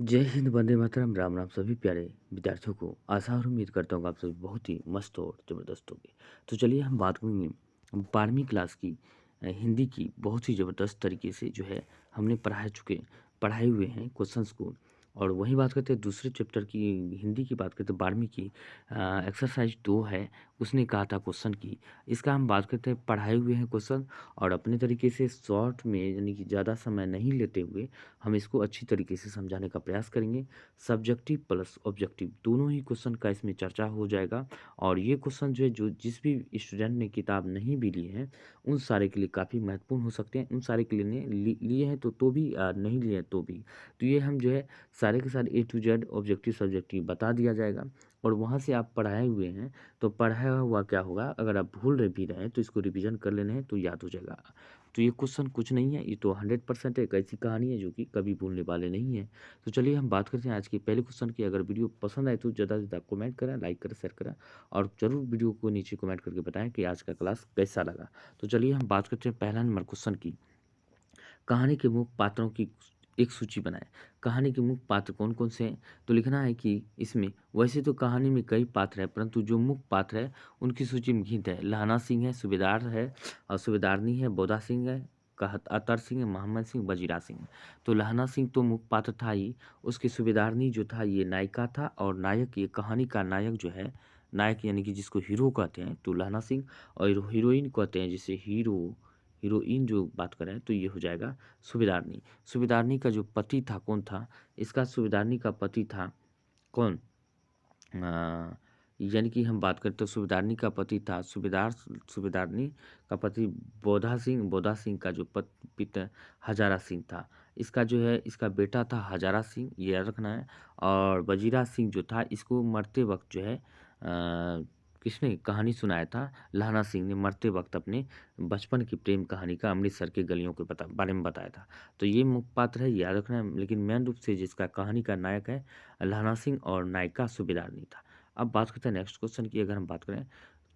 जय हिंद, वंदे मातरम, राम राम सभी प्यारे विद्यार्थियों को। आशा और उम्मीद करता हूँ कि आप सभी बहुत ही मस्त और ज़बरदस्त होंगे। तो चलिए हम बात करेंगे 12वीं क्लास की हिंदी की बहुत ही ज़बरदस्त तरीके से जो है हमने पढ़ाए हुए हैं क्वेश्चंस को। और वहीं बात करते हैं दूसरे चैप्टर की, हिंदी की बात करते हैं 12वीं की। एक्सरसाइज 2 है, उसने कहा था क्वेश्चन की। इसका हम बात करते हैं, पढ़ाए हुए हैं क्वेश्चन और अपने तरीके से शॉर्ट में यानी कि ज़्यादा समय नहीं लेते हुए हम इसको अच्छी तरीके से समझाने का प्रयास करेंगे। सब्जेक्टिव प्लस ऑब्जेक्टिव दोनों ही क्वेश्चन का इसमें चर्चा हो जाएगा। और ये क्वेश्चन जो है, जो जिस भी स्टूडेंट ने किताब नहीं भी ली है उन सारे के लिए काफ़ी महत्वपूर्ण हो सकते हैं। उन सारे के लिए लिए हैं तो भी नहीं लिए हैं तो भी। तो ये हम जो है सारे के सारे A to Z objective subjective बता दिया जाएगा। और वहाँ से आप पढ़ाए हुए हैं तो पढ़ाया हुआ क्या होगा, अगर आप भूल रहे भी रहे हैं तो इसको रिवीजन कर लेना है तो याद हो जाएगा। तो ये क्वेश्चन कुछ नहीं है, ये तो 100% एक ऐसी कहानी है जो कि कभी भूलने वाले नहीं है। तो चलिए हम बात करते हैं आज के पहले क्वेश्चन की। अगर वीडियो पसंद आए तो ज़्यादा से ज़्यादा कमेंट करें, लाइक करें, शेयर करें और ज़रूर वीडियो को नीचे कमेंट करके बताएं कि आज का क्लास कैसा लगा। तो चलिए हम बात करते हैं पहला नंबर क्वेश्चन की। कहानी के मुख्य पात्रों की एक सूची बनाएं। कहानी के मुख्य पात्र कौन कौन से हैं? तो लिखना है कि इसमें वैसे तो कहानी में कई पात्र हैं, परंतु जो मुख्य पात्र है उनकी सूची में गीत है। लहाना सिंह है, सूबेदार है और सूबेदारनी है, बोधा सिंह है, कहत अतर सिंह है, मोहम्मद सिंह, वजीरा सिंह है। तो लहाना सिंह तो मुख्य पात्र था ही, उसकी सूबेदारनी जो था ये नायिका था और नायक ये कहानी का नायक जो है, नायक यानी कि जिसको हीरो कहते हैं तो लहाना सिंह, और हीरोइन कहते हैं जिसे हीरोइन जो बात करें तो ये हो जाएगा सूबेदारनी। सूबेदारनी का जो पति था कौन था? इसका सूबेदारनी का पति था कौन? यानी कि हम बात करते हैं सूबेदारनी का पति था सूबेदारनी का पति बोधा सिंह का जो पिता हजारा सिंह था। इसका जो है इसका बेटा था हजारा सिंह, ये याद रखना है। और वजीरा सिंह जो था इसको मरते वक्त जो है किसने कहानी सुनाया था? लहाना सिंह ने मरते वक्त अपने बचपन की प्रेम कहानी का अमृतसर के गलियों के बारे में बताया था। तो ये मुख्य पात्र है, याद रखना है। लेकिन मेन रूप से जिसका कहानी का नायक है लहाना सिंह और नायिका सूबेदारनी था। अब बात करते हैं नेक्स्ट क्वेश्चन की। अगर हम बात करें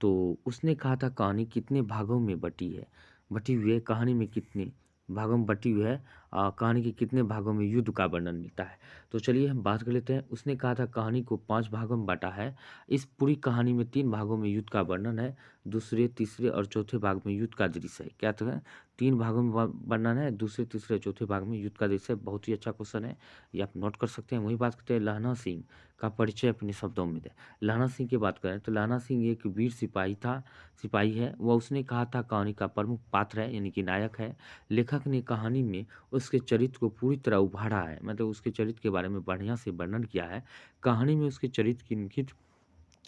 तो उसने कहा था कहानी कितने भागों में बटी हुई है? कहानी में कितने भागों में बटी हुई है? कहानी के कितने भागों में युद्ध का वर्णन मिलता है? तो चलिए हम बात कर लेते हैं। उसने कहा था कहानी को 5 भागों में बांटा है। इस पूरी कहानी में 3 भागों में युद्ध का वर्णन है, दूसरे तीसरे और चौथे भाग में युद्ध का दृश्य है। क्या तो है? 3 भागों में वर्णन है, दूसरे तीसरे चौथे भाग में युद्ध का दृश्य है। बहुत ही अच्छा क्वेश्चन है, ये आप नोट कर सकते हैं। वही बात करते हैं लहना सिंह का परिचय अपने शब्दों में दें। लहना सिंह की बात करें तो लहना सिंह एक वीर सिपाही है। वह उसने कहा था कहानी का प्रमुख पात्र है यानी कि नायक है। लेखक ने कहानी में उसके चरित्र को पूरी तरह उभारा है, मतलब उसके चरित्र के बारे में बढ़िया से वर्णन किया है। कहानी में उसके चरित्र की निखित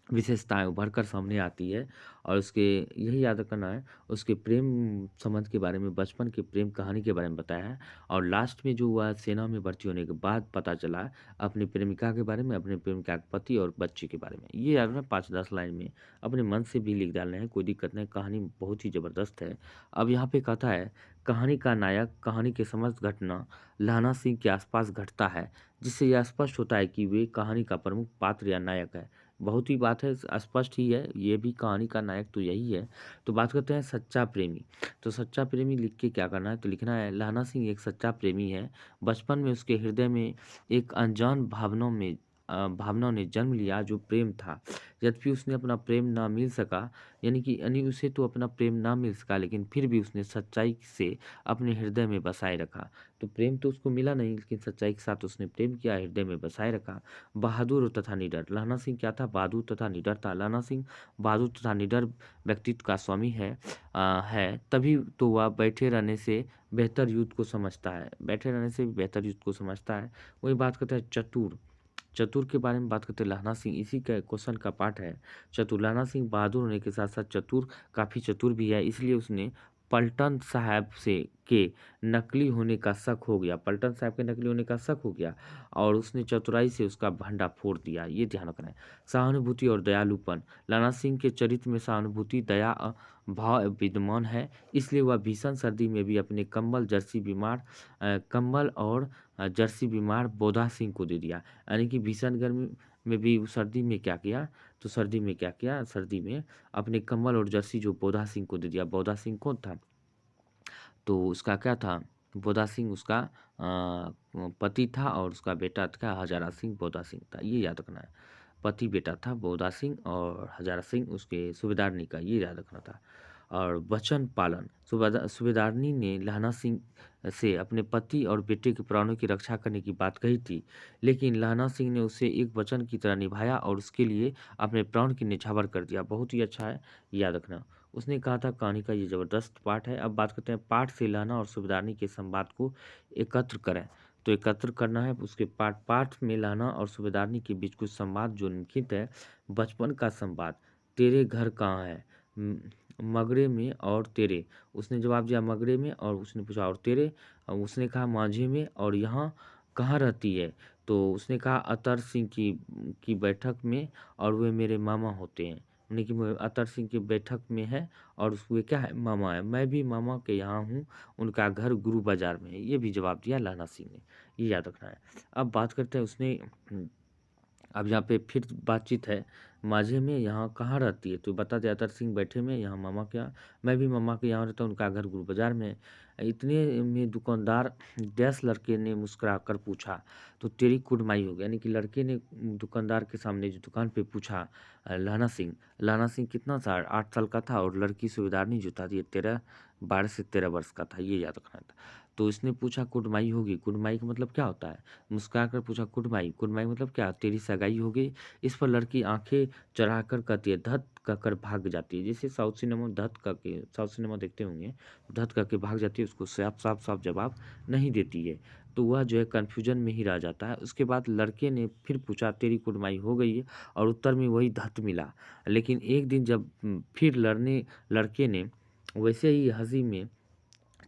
विशेषताएँ उभर कर सामने आती है। और उसके यही याद करना है, उसके प्रेम संबंध के बारे में, बचपन की प्रेम कहानी के बारे में बताया है। और लास्ट में जो हुआ सेना में भर्ती होने के बाद पता चला अपनी प्रेमिका के बारे में, अपने प्रेमिका के पति और बच्चे के बारे में। ये याद रखना 5-10 लाइन में अपने मन से भी लिख डालना है, कोई दिक्कत नहीं। कहानी बहुत ही ज़बरदस्त है। अब यहाँ पे कहता है कहानी का नायक, कहानी के समस्त घटना लहना सिंह के आसपास घटता है, जिससे यह स्पष्ट होता है कि वे कहानी का प्रमुख पात्र या नायक है। बहुत ही बात है, स्पष्ट ही है, ये भी कहानी का नायक तो यही है। तो बात करते हैं सच्चा प्रेमी। तो सच्चा प्रेमी लिख के क्या करना है? तो लिखना है लहना सिंह एक सच्चा प्रेमी है। बचपन में उसके हृदय में एक अनजान भावनाओं ने जन्म लिया जो प्रेम था। यद्यपि उसने अपना प्रेम ना मिल सका, यानी उसे तो अपना प्रेम ना मिल सका, लेकिन फिर भी उसने सच्चाई से अपने हृदय में बसाए रखा। तो प्रेम तो उसको मिला नहीं, लेकिन सच्चाई के साथ उसने प्रेम किया, हृदय में बसाए रखा। बहादुर तथा निडर। लहना सिंह क्या था? बहादुर तथा निडर था। लहना सिंह बहादुर तथा निडर व्यक्तित्व का स्वामी है, तभी तो वह बैठे रहने से भी बेहतर युद्ध को समझता है। वही बात करता है चतुर। चतुर के बारे में बात करते हैं लहना सिंह, इसी का क्वेश्चन का पार्ट है। चतुर लहना सिंह बहादुर होने के साथ साथ काफ़ी चतुर भी है, इसलिए उसने पलटन साहब से के नकली होने का शक हो गया। पलटन साहब के नकली होने का शक हो गया और उसने चतुराई से उसका भंडा फोड़ दिया। ये ध्यान रखना है। सहानुभूति और दयालुपन। लाना सिंह के चरित्र में सहानुभूति, दया भाव विद्यमान है, इसलिए वह भीषण सर्दी में भी अपने कंबल और जर्सी बीमार बोधा सिंह को दे दिया। यानी कि भीषण गर्मी में भी सर्दी में क्या किया? तो सर्दी में अपने कंबल और जर्सी जो बोधा सिंह को दे दिया। बोधा सिंह कौन था? तो उसका क्या था? बोधा सिंह उसका पति था और उसका बेटा था हजारा सिंह बोधा सिंह था, ये याद रखना है। पति बेटा था बोधा सिंह और हजारा सिंह उसके सूबेदारनी का, ये याद रखना था। और वचन पालन, सूबेदारनी ने लहना सिंह से अपने पति और बेटे के प्राणों की रक्षा करने की बात कही थी, लेकिन लहना सिंह ने उसे एक वचन की तरह निभाया और उसके लिए अपने प्राण की न्यौछावर कर दिया। बहुत ही अच्छा है, याद रखना। उसने कहा था, कहानी का ये ज़बरदस्त पाठ है। अब बात करते हैं पाठ से लहना और सूबेदारनी के संवाद को एकत्र करें। तो एकत्र करना है उसके पाठ में लहना और सूबेदारनी के बीच कुछ संवाद जो निम्नलिखित है। बचपन का संवाद, तेरे घर कहाँ है? मगरे में और तेरे। उसने जवाब दिया मगरे में, और उसने पूछा और तेरे? उसने कहा माझे में, और यहाँ कहाँ रहती है? तो उसने कहा अतर सिंह की बैठक में, और वे मेरे मामा होते हैं। यानी कि अतर सिंह की बैठक में है और वे क्या है, मामा है। मैं भी मामा के यहाँ हूँ, उनका घर गुरु बाजार में है। ये भी जवाब दिया लहना सिंह ने, ये याद रखना है। अब बात करते हैं उसने अब यहाँ पे फिर बातचीत है, माझे में यहाँ कहाँ रहती है? तो बता दिया अतर सिंह बैठे में, यहाँ मामा के यहाँ। मैं भी मामा के यहाँ रहता हूँ, उनका घर गुरु बाजार में है। इतने में दुकानदार डैश लड़के ने मुस्कुरा कर पूछा, तो तेरी कुड़माई हो गई। यानी कि लड़के ने दुकानदार के सामने जो दुकान पे पूछा, लहना सिंह कितना था? 8 साल का था, और लड़की सूबेदारनी जो था ये 12 से 13 वर्ष का था, ये याद रखना था। तो इसने पूछा कुड़माई होगी, कुड़माई का मतलब क्या होता है? मुस्कुरा कर पूछा कुड़माई, कुड़माई मतलब क्या? तेरी सगाई हो गई। इस पर लड़की आंखें चढ़ाकर कहती है, धत कहकर भाग जाती है। जैसे साउथ सिनेमा में धत करके, साउथ सिनेमा देखते होंगे, धत करके भाग जाती है, उसको साफ जवाब नहीं देती है। तो वह जो है कन्फ्यूजन में ही रह जाता है। उसके बाद लड़के ने फिर पूछा तेरी कुड़माई हो गई है, और उत्तर में वही धत मिला। लेकिन एक दिन जब फिर लड़के ने वैसे ही हंसी में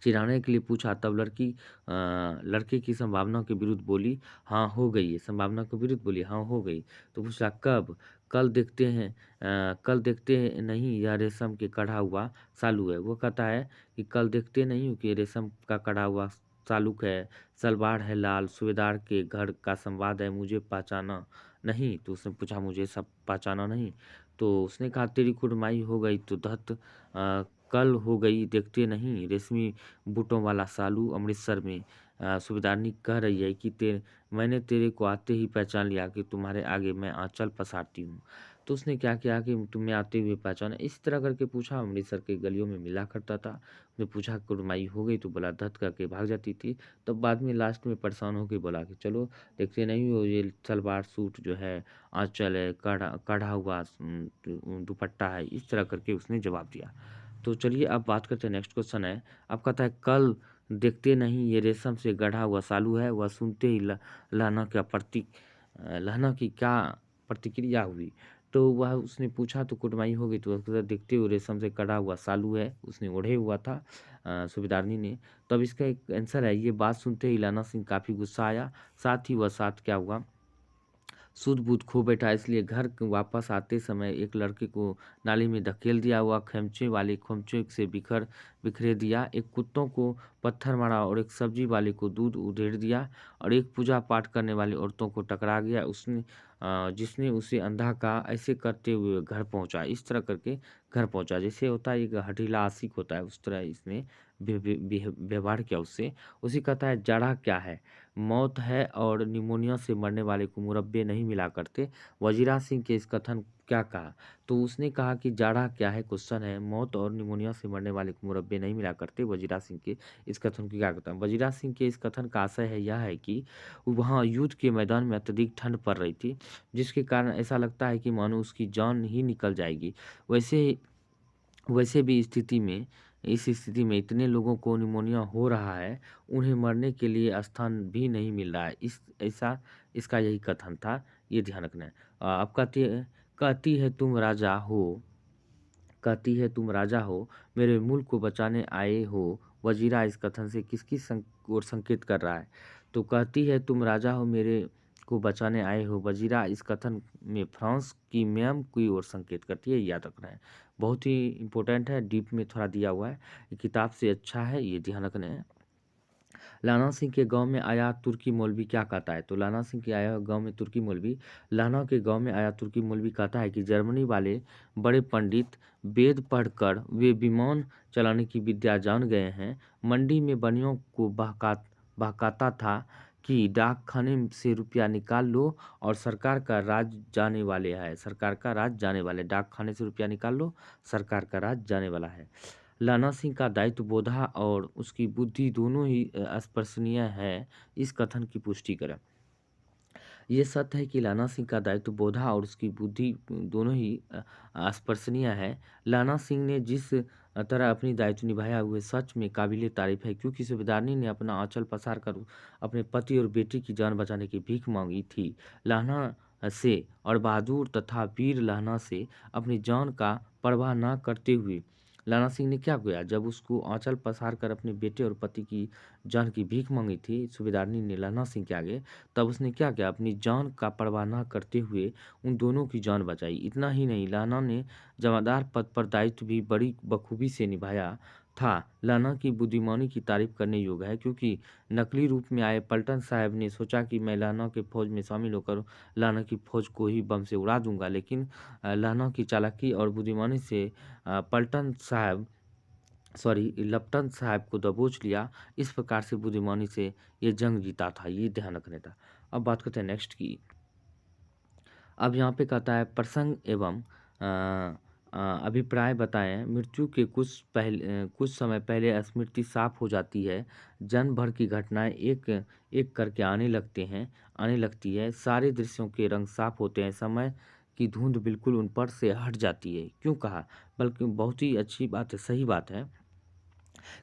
चिढ़ाने के लिए पूछा, तब लड़के की संभावना के विरुद्ध बोली, हाँ हो गई है। संभावना के विरुद्ध बोली, हाँ हो गई। तो पूछा कब? कल देखते हैं नहीं, यह रेशम के कढ़ा हुआ सालू है। वो कहता है कि कल देखते नहीं हो कि रेशम का कढ़ा हुआ सालूक है, सलवार है लाल, सूबेदार के घर का संवाद है, मुझे पहचाना नहीं? तो उसने पूछा मुझे सब पहचाना नहीं? तो उसने कहा तेरी कुड़माई हो गई तो कल हो गई देखते नहीं, रेशमी बूटों वाला सालू अमृतसर में। सूबेदारनी कह रही है कि मैंने तेरे को आते ही पहचान लिया कि तुम्हारे आगे मैं आंचल पसारती हूँ। तो उसने क्या किया कि तुम्हें आते हुए पहचाना। इस तरह करके पूछा, अमृतसर के गलियों में मिला करता था। उसने पूछा कुड़माई हो गई, तो बोला धत करके भाग जाती थी। तब बाद में लास्ट में परेशान होकर बोला कि चलो देखते नहीं हो, ये सलवार सूट जो है, आंचल है, काढ़ा हुआ दुपट्टा है। इस तरह करके उसने जवाब दिया। तो चलिए अब बात करते हैं, नेक्स्ट क्वेश्चन है। अब कहता है कल देखते नहीं, ये रेशम से गढ़ा हुआ सालू है। वह सुनते ही लहना की क्या प्रतिक्रिया हुई? तो वह उसने पूछा तो कुटमाई हो गई। तो वह कहता, देखते हुए रेशम से कढ़ा हुआ सालू है, उसने ओढ़े हुआ था सूबेदारनी ने। तब इसका एक आंसर है, ये बात सुनते ही लहना सिंह काफ़ी गुस्सा आया। साथ ही वह साथ क्या हुआ, सूध बूध खो बैठा। इसलिए घर वापस आते समय एक लड़के को नाली में धकेल दिया, हुआ खैमचे वाले खोमचे से बिखरे दिया, एक कुत्तों को पत्थर मारा, और एक सब्जी वाले को दूध उधेड़ दिया, और एक पूजा पाठ करने वाली औरतों को टकरा गया, जिसने उसे अंधा कहा। ऐसे करते हुए घर पहुंचा। इस तरह करके घर पहुंचा, जैसे होता है एक हठीला आशिक होता है, उस तरह इसने व्यवहार किया उससे। उसी कहता है जाड़ा क्या है? मौत है, और निमोनिया से मरने वाले को मुरब्बे नहीं मिला करते। वजीरा सिंह के इस कथन क्या कहा? तो उसने कहा कि जाड़ा क्या है, क्वेश्चन है, मौत और निमोनिया से मरने वाले को मुरब्बे नहीं मिला करते। वजीरा सिंह के इस कथन की क्या कहता है? वजीरा सिंह के इस कथन का आशय है यह है कि वहाँ युद्ध के मैदान में अत्यधिक ठंड पड़ रही थी, जिसके कारण ऐसा लगता है कि मानो उसकी जान ही निकल जाएगी। वैसे वैसे भी इस स्थिति में इतने लोगों को निमोनिया हो रहा है, उन्हें मरने के लिए स्थान भी नहीं मिल रहा है। इसका यही कथन था, ये ध्यान रखना है। अब कहती है तुम राजा हो, कहती है तुम राजा हो, मेरे मुल्क को बचाने आए हो। वजीरा इस कथन से किसकी ओर संकेत कर रहा है? तो कहती है तुम राजा हो, मेरे को बचाने आए हो। वजीरा इस कथन में फ्रांस की मैम की ओर संकेत करती है, याद रखना है। बहुत ही इंपॉर्टेंट है, डीप में थोड़ा दिया हुआ है, ये किताब से अच्छा है, ये ध्यान रखना है। लाना सिंह के गांव में आया तुर्की मौलवी क्या कहता है? तो लाना सिंह के आया गांव में तुर्की मौलवी, लाना के गांव में आया तुर्की मौलवी कहता है कि जर्मनी वाले बड़े पंडित, वेद पढ़कर वे विमान चलाने की विद्या जान गए हैं। मंडी में बनियों को बहकाता था कि डाक खाने से रुपया निकाल लो और सरकार का राज जाने वाले है, सरकार का राज जाने वाले, डाक खाने से रुपया निकाल लो, सरकार का राज जाने वाला है। लाना सिंह का दायित्व बोधा और उसकी बुद्धि दोनों ही स्पर्शनीय है, इस कथन की पुष्टि करें। ये सत्य है कि लाना सिंह का दायित्व बोधा और उसकी बुद्धि दोनों ही स्पर्शनीय है। लाना सिंह ने जिस तरह अपनी दायित्व निभाया हुए सच में काबिले तारीफ है, क्योंकि सूबेदारनी ने अपना आंचल पसार कर अपने पति और बेटी की जान बचाने की भीख मांगी थी। लाना से और बहादुर तथा वीर लाना से अपनी जान का परवाह न करते हुए लाना सिंह ने क्या किया, जब उसको आंचल पसार कर अपने बेटे और पति की जान की भीख मांगी थी सूबेदारनी ने लाना सिंह के आगे, तब उसने क्या किया, अपनी जान का परवाह न करते हुए उन दोनों की जान बचाई। इतना ही नहीं, लाना ने जमादार पद पर दायित्व भी बड़ी बखूबी से निभाया था। लाना की बुद्धिमानी की तारीफ करने योग्य है, क्योंकि नकली रूप में आए पलटन साहब ने सोचा कि मैं लाना के फौज में शामिल होकर लाना की फौज को ही बम से उड़ा दूंगा, लेकिन लाना की चालाकी और बुद्धिमानी से लप्टन साहब को दबोच लिया। इस प्रकार से बुद्धिमानी से ये जंग जीता था, ये ध्यान रखने था। अब बात करते हैं नेक्स्ट की। अब यहाँ पे कहता है प्रसंग एवं अभिप्राय बताएं। मृत्यु के कुछ समय पहले स्मृति साफ हो जाती है, जन्म भर की घटनाएं एक एक करके आने लगती है, सारे दृश्यों के रंग साफ होते हैं, समय की धुंध बिल्कुल उन पर से हट जाती है। क्यों कहा, बल्कि बहुत ही अच्छी बात है, सही बात है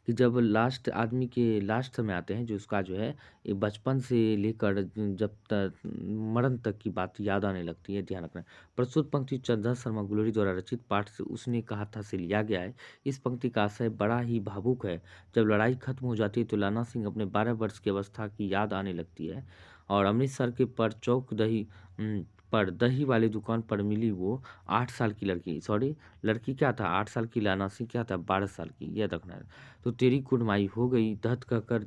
कि जब लास्ट आदमी के लास्ट समय आते हैं, जो उसका जो है ये बचपन से लेकर जब तक मरण तक की बात याद आने लगती है, ध्यान रखना। प्रस्तुत पंक्ति चंद्र शर्मा गुलेरी द्वारा रचित पाठ से उसने कहा था से लिया गया है। इस पंक्ति का आशय बड़ा ही भावुक है। जब लड़ाई खत्म हो जाती है तो लाना सिंह अपने 12 वर्ष की अवस्था की याद आने लगती है और अमृतसर के पर दही वाली दुकान पर मिली वो 8 साल की लड़की क्या था, 8 साल की, लाना सिंह क्या था, 12 साल की, यह रखना है। तो तेरी कुड़माई हो गई, धत कहकर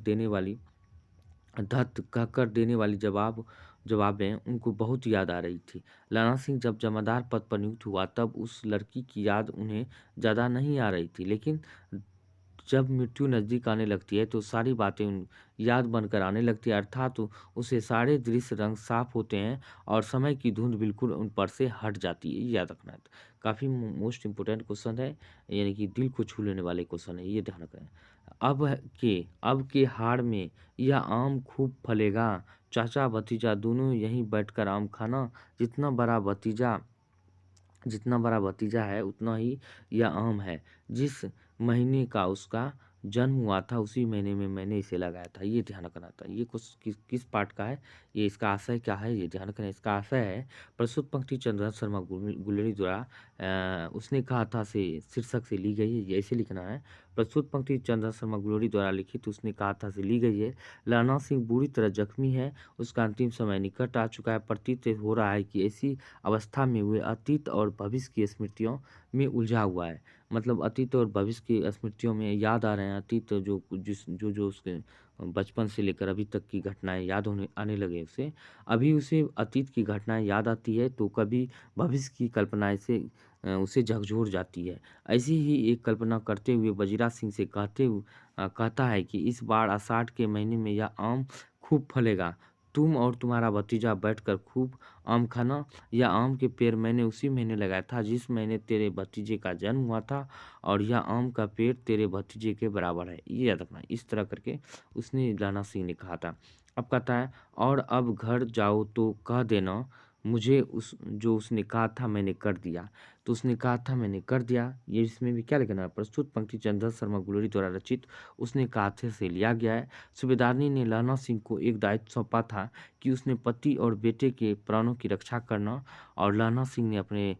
देने वाली जवाबें उनको बहुत याद आ रही थी। लाना सिंह जब जमादार पद पर नियुक्त हुआ तब उस लड़की की याद उन्हें ज़्यादा नहीं आ रही थी, लेकिन जब मृत्यु नज़दीक आने लगती है तो सारी बातें उन याद बनकर आने लगती है, अर्थात तो उसे सारे दृश्य रंग साफ होते हैं और समय की धुंध बिल्कुल उन पर से हट जाती है, ये याद रखना है। काफ़ी मोस्ट इम्पोर्टेंट क्वेश्चन है, यानी कि दिल को छू लेने वाले क्वेश्चन है, ये ध्यान रखें। अब के हाड़ में यह आम खूब फलेगा, चाचा भतीजा दोनों यहीं बैठकर आम खाना, जितना बड़ा भतीजा है उतना ही यह आम है, जिस महीने का उसका जन्म हुआ था उसी महीने में मैंने इसे लगाया था, ये ध्यान रखना था। ये किस पार्ट का है, ये इसका आशय क्या है, ये ध्यान रखना। इसका आशय है प्रस्तुत पंक्ति चंद्र शर्मा गुलेरी द्वारा उसने कहा था से शीर्षक से ली गई है, ये ऐसे लिखना है। प्रस्तुत पंक्ति चंद्र शर्मा गुलेरी द्वारा लिखित उसने कहा था से ली गई है। लाना सिंह बुरी तरह जख्मी है, उसका अंतिम समय निकट आ चुका है, प्रतीत हो रहा है कि ऐसी अवस्था में वे अतीत और भविष्य की स्मृतियों में उलझा हुआ है। मतलब अतीत और भविष्य की स्मृतियों में याद आ रहे हैं, अतीत जो उसके बचपन से लेकर अभी तक की घटनाएं याद होने आने लगे उसे। अभी उसे अतीत की घटनाएं याद आती है तो कभी भविष्य की कल्पनाएं से उसे झकझोर जाती है। ऐसी ही एक कल्पना करते हुए वजीरा सिंह से कहता है कि इस बार आषाढ़ के महीने में यह आम खूब फलेगा, तुम और तुम्हारा भतीजा बैठकर खूब आम खाना। यह आम के पेड़ मैंने उसी महीने लगाया था जिस महीने तेरे भतीजे का जन्म हुआ था, और यह आम का पेड़ तेरे भतीजे के बराबर है, ये याद रखना। इस तरह करके उसने लाना सिंह ने कहा था। अब कहता है और अब घर जाओ तो कह देना मुझे उसने कहा था मैंने कर दिया। तो उसने कहा था मैंने कर दिया, ये इसमें भी क्या लिखना है, प्रस्तुत पंक्ति चंद्र शर्मा गुलेरी द्वारा रचित उसने कहा था से लिया गया है। सूबेदारनी ने लाना सिंह को एक दायित्व सौंपा था कि उसने पति और बेटे के प्राणों की रक्षा करना, और लाना सिंह ने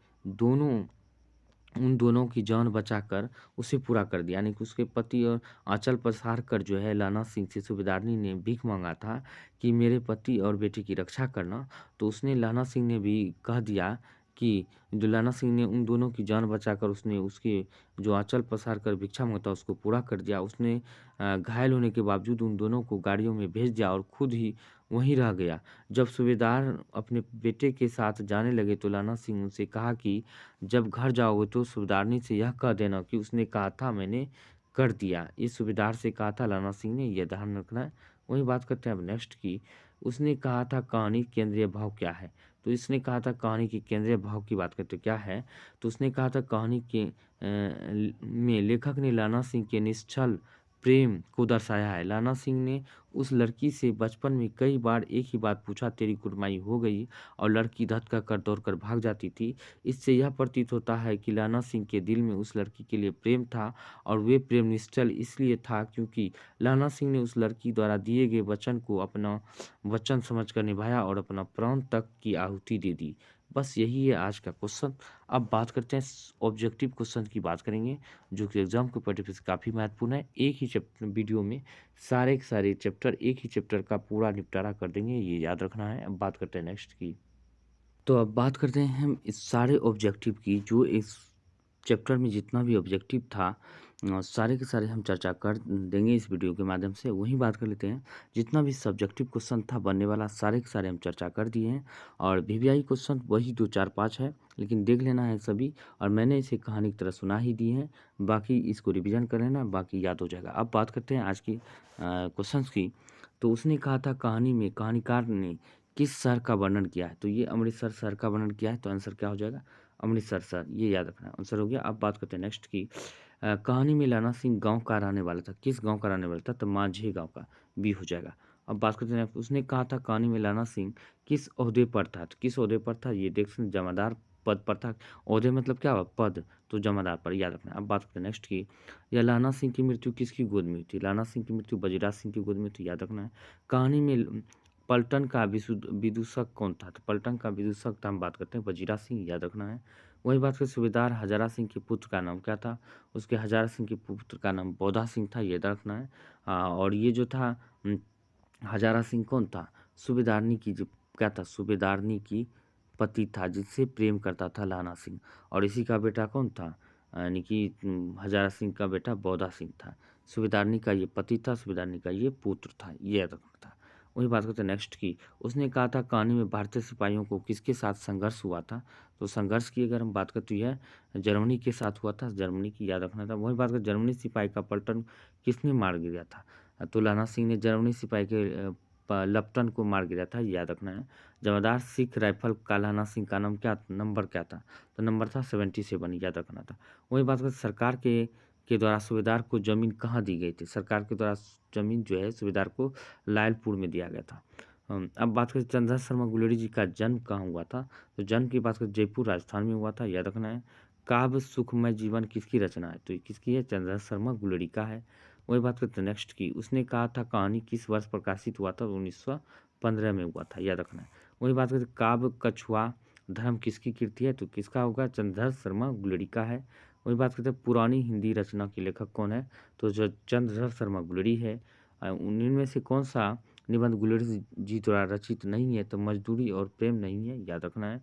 उन दोनों की जान बचाकर उसे पूरा कर दिया। यानी कि उसके पति और आंचल पसार कर जो है लाना सिंह से सूबेदारनी ने भीख मांगा था कि मेरे पति और बेटे की रक्षा करना, तो उसने लाना सिंह ने भी कह दिया कि जो लाना सिंह ने उन दोनों की जान बचाकर उसने उसके जो आंचल पसार कर भिक्षा मांगा था उसको पूरा कर दिया। उसने घायल होने के बावजूद उन दोनों को गाड़ियों में भेज दिया और खुद ही वहीं रह गया। जब सूबेदार अपने बेटे के साथ जाने लगे तो लाना सिंह उनसे कहा कि जब घर जाओगे तो सूबेदारनी से यह कह देना कि उसने कहा था मैंने कर दिया। इस सूबेदार से कहा था लाना सिंह ने, यह ध्यान रखना है, वही बात करते हैं अब नेक्स्ट की। उसने कहा था कहानी केंद्रीय भाव क्या है? तो इसने कहा था कहानी की केंद्रीय भाव की बात करते क्या है? तो उसने कहा था कहानी के में लेखक ने लाना सिंह के निश्चल प्रेम को दर्शाया है। लाना सिंह ने उस लड़की से बचपन में कई बार एक ही बात पूछा, तेरी कुटमाई हो गई, और लड़की धक्का कर दौड़ कर भाग जाती थी। इससे यह प्रतीत होता है कि लाना सिंह के दिल में उस लड़की के लिए प्रेम था, और वे प्रेम निश्चल इसलिए था क्योंकि लाना सिंह ने उस लड़की द्वारा दिए गए वचन को अपना वचन समझकर निभाया और अपना प्राण तक की आहुति दे दी। बस यही है आज का क्वेश्चन। अब बात करते हैं ऑब्जेक्टिव क्वेश्चन की बात करेंगे, जो कि एग्जाम के पॉइंट ऑफ व्यू से काफ़ी महत्वपूर्ण है। एक ही चैप्टर वीडियो में सारे के सारे चैप्टर, एक ही चैप्टर का पूरा निपटारा कर देंगे, ये याद रखना है। अब बात करते हैं नेक्स्ट की। तो अब बात करते हैं हम इस सारे ऑब्जेक्टिव की, जो इस चैप्टर में जितना भी ऑब्जेक्टिव था सारे के सारे हम चर्चा कर देंगे इस वीडियो के माध्यम से। वहीं बात कर लेते हैं, जितना भी सब्जेक्टिव क्वेश्चन था बनने वाला सारे के सारे हम चर्चा कर दिए हैं, और वीवीआई क्वेश्चन वही 2 4 5 है, लेकिन देख लेना है सभी, और मैंने इसे कहानी की तरह सुना ही दी है। बाकी इसको रिविजन कर लेना, बाकी याद हो जाएगा। अब बात करते हैं आज की क्वेश्चंस की। तो उसने कहा था कहानी में कहानीकार ने किस शहर का वर्णन किया है? तो ये अमृतसर शहर का वर्णन किया है, तो आंसर क्या हो जाएगा? अमृतसर शहर, ये याद रखना है, आंसर हो गया। अब बात करते हैं नेक्स्ट की। कहानी में लाना सिंह गांव का रहने वाला था, किस गांव का रहने वाला था? तो माझी गांव का, बी हो जाएगा। अब बात करते हैं, उसने कहा था कहानी में लाना सिंह किस ओहदे पर था? तो किस ओहदे पर था? ये देख सकते हैं, जमादार पद पर था। ओहदे मतलब क्या हुआ? पद, तो जमादार पर, याद रखना है। अब बात करते हैं नेक्स्ट की। यह लाना सिंह की मृत्यु किसकी गोद में हुई थी? लाना सिंह की मृत्यु बजीराज सिंह की गोद में थी, याद रखना है। कहानी में पलटन का विदूषक कौन था? तो पलटन का विदूषक था, हम बात करते हैं वजीरा सिंह, याद रखना है। वही बात करें सूबेदार हजारा सिंह के पुत्र का नाम क्या था? उसके हजारा सिंह के पुत्र का नाम बौधा सिंह था, याद रखना है। और ये जो था हजारा सिंह कौन था? सूबेदारनी की जो क्या था? सूबेदारनी की पति था, जिससे प्रेम करता था लाना सिंह, और इसी का बेटा कौन था? यानी कि हजारा सिंह का बेटा बौधा सिंह था। सूबेदारनी का ये पति था, सूबेदारनी का ये पुत्र था, ये याद रखना था। वही बात करते हैं नेक्स्ट की। उसने कहा था कहानी में भारतीय सिपाहियों को किसके साथ संघर्ष हुआ था? तो संघर्ष की अगर हम बात करें तो यह जर्मनी के साथ हुआ था, जर्मनी की, याद रखना था। वही बात करें जर्मनी सिपाही का पलटन किसने मार गिराया था? तो लाना सिंह ने जर्मनी सिपाही के लपटन को मार गिराया था, याद रखना है। जमादार सिख राइफल का लाना सिंह का नाम क्या, नंबर क्या था? तो नंबर था 77, याद रखना था। वही बात करें सरकार के द्वारा सूबेदार को जमीन कहाँ दी गई थी? सरकार के द्वारा जमीन जो है सूबेदार को लायलपुर में दिया गया था। अब बात करें चंद्रशेखर शर्मा गुलेरी जी का जन्म कहाँ हुआ था? तो जन्म की बात करें जयपुर राजस्थान में हुआ था, याद रखना है। काव्य सुखमय जीवन किसकी रचना है? तो ये किसकी है? चंद्रशेखर शर्मा गुलेरी का है। वही बात करते हैं नेक्स्ट की। उसने कहा था कहानी किस वर्ष प्रकाशित हुआ था? 1915 में हुआ था, याद रखना है। वही बात करते हैं काव्य कछुआ धर्म किसकी कृति है? तो किसका होगा? चंद्रशेखर शर्मा गुलेरी का है। वही बात करते हैं पुरानी हिंदी रचना के लेखक कौन है? तो जो चंद्रशेखर शर्मा गुलेरी है। उनमें से कौन सा निबंध गुलेरी जी द्वारा रचित नहीं है? तो मजदूरी और प्रेम नहीं है, याद रखना है।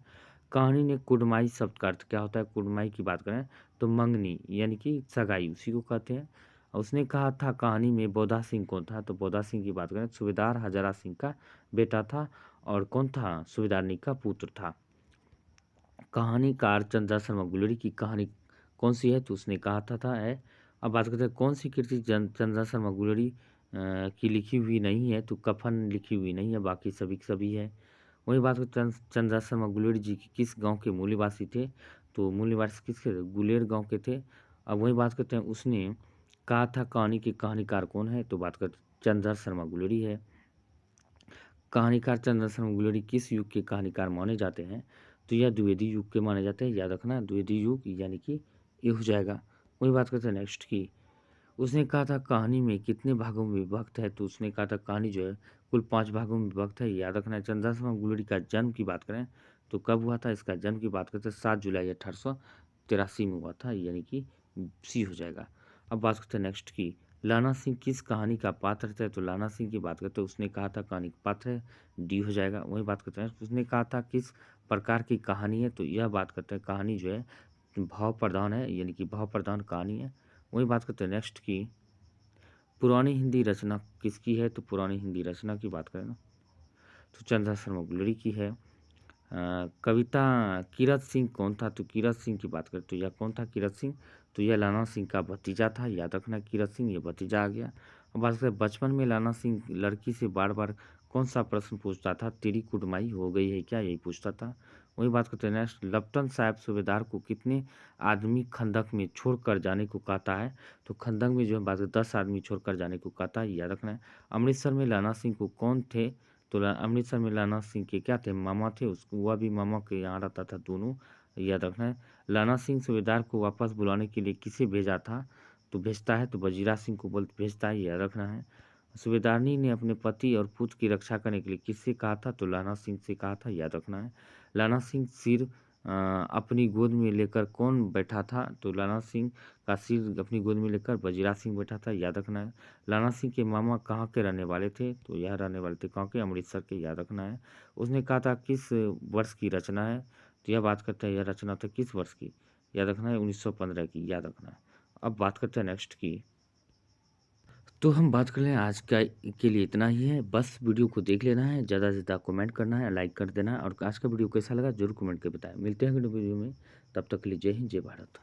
कहानी ने कुड़माई शब्द का अर्थ क्या होता है? कुड़माई की बात करें तो मंगनी, यानी कि सगाई, उसी को कहते हैं। उसने कहा था कहानी में बौधा सिंह कौन था? तो बौधा सिंह की बात करें सूबेदार हजारा सिंह का बेटा था, और कौन था? सूबेदारनी का पुत्र था। कहानीकार चंद्रशेखर शर्मा गुलेरी की कहानी कौन सी है? तो उसने कहा था है। अब बात करते हैं कौन सी कृति चंद्रशेखर शर्मा गुलेरी की लिखी हुई नहीं है? तो कफन लिखी हुई नहीं है, बाकी सभी की सभी है। वही बात करते हैं चंद्रशेखर शर्मा गुलेरी जी की किस गांव के मूल निवासी थे? तो मूल निवासी किसके थे? गुलेर गांव के थे। अब वही बात करते हैं उसने कहा था कहानी के कहानीकार कौन है? तो बात करते चंद्रशेखर शर्मा गुलेरी है। कहानीकार चंद्रशेखर शर्मा गुलेरी किस युग के कहानीकार माने जाते हैं? तो यह द्विवेदी युग के माने जाते हैं, याद रखना, द्विवेदी युग, यानी कि ये हो जाएगा। वही बात करते हैं नेक्स्ट की। उसने कहा था कहानी में कितने भागों में विभक्त है? तो उसने कहा था कहानी जो है कुल 5 भागों में विभक्त है, याद रखना है। चंद्रशेखर शर्मा गुलेरी का जन्म की बात करें तो कब हुआ था? इसका जन्म की बात करते हैं 7 जुलाई 1883 में हुआ था, यानी कि सी हो जाएगा। अब बात करते हैं नेक्स्ट की। लाना सिंह किस कहानी का पात्र थे? तो लाना सिंह की बात करते हैं उसने कहा था कहानी का पात्र है, डी हो जाएगा। वही बात करते हैं उसने कहा था किस प्रकार की कहानी है? तो यह बात करते हैं कहानी जो है भाव प्रधान है, यानी कि भाव प्रधान कहानी है। वही बात करते हैं नेक्स्ट की। पुरानी हिंदी रचना किसकी है? तो पुरानी हिंदी रचना की बात करें ना तो चंद्रशेखर शर्मा गुलेरी की है। कविता कीरत सिंह कौन था? तो कीरत सिंह की बात करें तो यह कौन था कीरत सिंह? तो यह लाना सिंह का भतीजा था, याद रखना कीरत सिंह, ये भतीजा आ गया। अब बात करें बचपन में लाना सिंह लड़की से बार-बार कौन-सा प्रश्न पूछता था? तेरी कुटमाई हो गई है क्या? यही पूछता था। वहीं बात करते हैं नेक्स्ट लेफ्टिनेंट साहब सूबेदार को कितने आदमी खंदक में छोड़कर जाने को कहता है? तो खंदक में जो है बात 10 आदमी छोड़कर जाने को कहता है, ये याद रखना है। अमृतसर में लाना सिंह को कौन थे? तो अमृतसर में लाना सिंह के क्या थे? मामा थे, उसको वह भी मामा के यहाँ रहता था दोनों, याद रखना है। लाना सिंह सूबेदार को वापस बुलाने के लिए किसे भेजा था? तो भेजता है तो वजीरा सिंह को भेजता है, ये याद रखना है। सूबेदारनी ने अपने पति और पुत्र की रक्षा करने के लिए किससे कहा था? तो लाना सिंह से कहा था, याद रखना है। लाना सिंह सिर अपनी गोद में लेकर कौन बैठा था? तो लाना सिंह का सिर अपनी गोद में लेकर वजीरा सिंह बैठा था, याद रखना है। लाना सिंह के मामा कहाँ के रहने वाले थे? तो यह रहने वाले थे कहाँ के? अमृतसर के, याद रखना है। उसने कहा था किस वर्ष की रचना है? तो यह बात करता है यह रचना था किस वर्ष की? याद रखना है 1915 की, याद रखना है। अब बात करते हैं नेक्स्ट की। तो हम बात कर लें आज का के लिए इतना ही है। बस वीडियो को देख लेना है, ज़्यादा से ज़्यादा कमेंट करना है, लाइक कर देना है और आज का वीडियो कैसा लगा ज़रूर कमेंट करके बताएं। मिलते हैं अगले वीडियो में, तब तक के लिए जय हिंद, जय भारत।